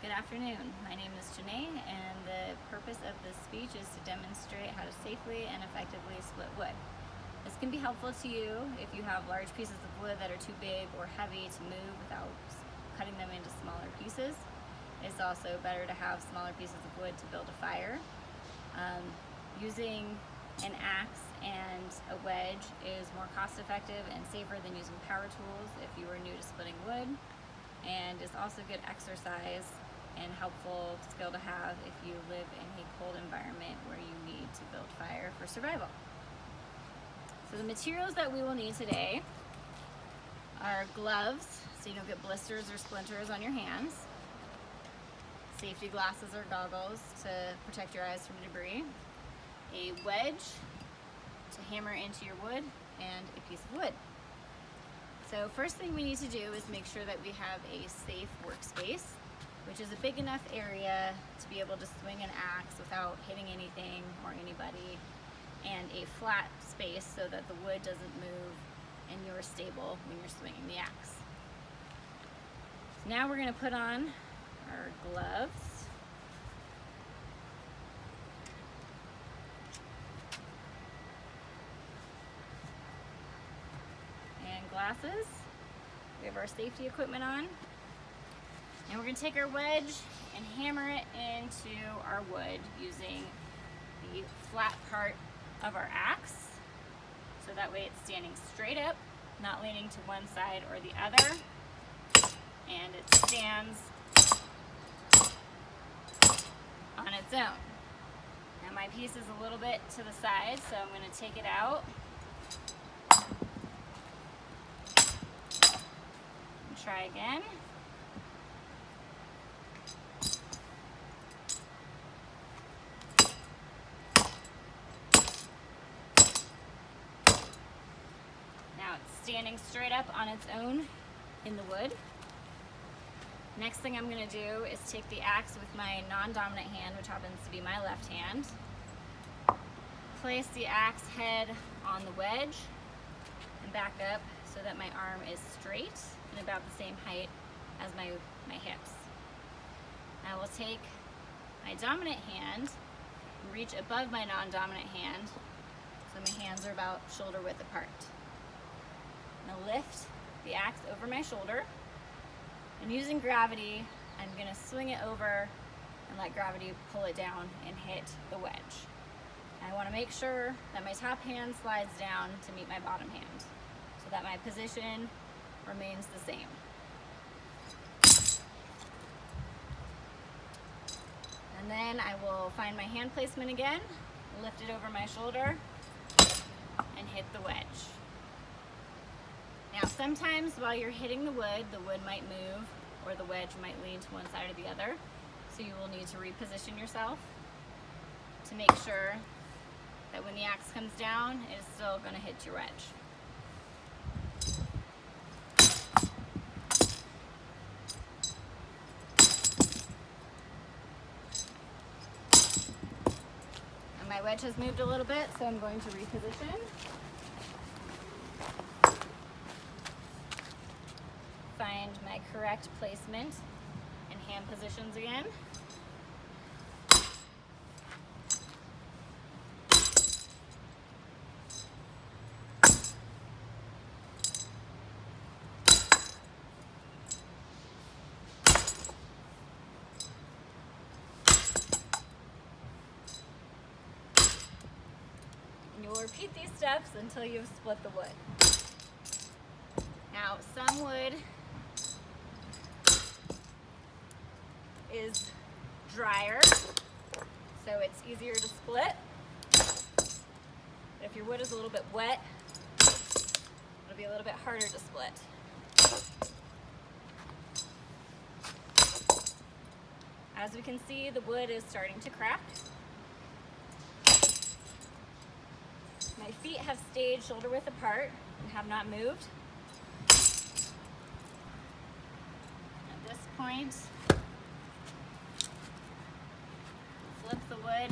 Good afternoon. My name is Janae, and the purpose of this speech is to demonstrate how to safely and effectively split wood. This can be helpful to you if you have large pieces of wood that are too big or heavy to move without cutting them into smaller pieces. It's also better to have smaller pieces of wood to build a fire. Using an axe and a wedge is more cost effective and safer than using power tools if you are new to splitting wood, and is also good exercise and helpful skill to have if you live in a cold environment where you need to build fire for survival. So the materials that we will need today are gloves, so you don't get blisters or splinters on your hands, safety glasses or goggles to protect your eyes from debris, a wedge to hammer into your wood, and a piece of wood. So first thing we need to do is make sure that we have a safe workspace, which is a big enough area to be able to swing an axe without hitting anything or anybody, and a flat space so that the wood doesn't move and you're stable when you're swinging the axe. So now we're going to put on our gloves. And glasses. We have our safety equipment on. And we're going to take our wedge and hammer it into our wood using the flat part of our axe. So that way it's standing straight up, not leaning to one side or the other. And it stands on its own. Now my piece is a little bit to the side, so I'm going to take it out and try again. Now it's standing straight up on its own in the wood. Next thing I'm going to do is take the axe with my non-dominant hand, which happens to be my left hand, place the axe head on the wedge, and back up so that my arm is straight and about the same height as my hips. I will take my dominant hand and reach above my non-dominant hand so my hands are about shoulder width apart. I'm going to lift the axe over my shoulder, and using gravity, I'm going to swing it over and let gravity pull it down and hit the wedge. And I want to make sure that my top hand slides down to meet my bottom hand so that my position remains the same. And then I will find my hand placement again, lift it over my shoulder, and hit the wedge. Now sometimes while you're hitting the wood might move or the wedge might lean to one side or the other, so you will need to reposition yourself to make sure that when the axe comes down, it is still going to hit your wedge. And my wedge has moved a little bit, so I'm going to reposition. Find my correct placement and hand positions again. And you will repeat these steps until you've split the wood. Now, some wood is drier, so it's easier to split. But if your wood is a little bit wet, it'll be a little bit harder to split. As we can see, the wood is starting to crack. My feet have stayed shoulder width apart and have not moved. At this point, flip the wood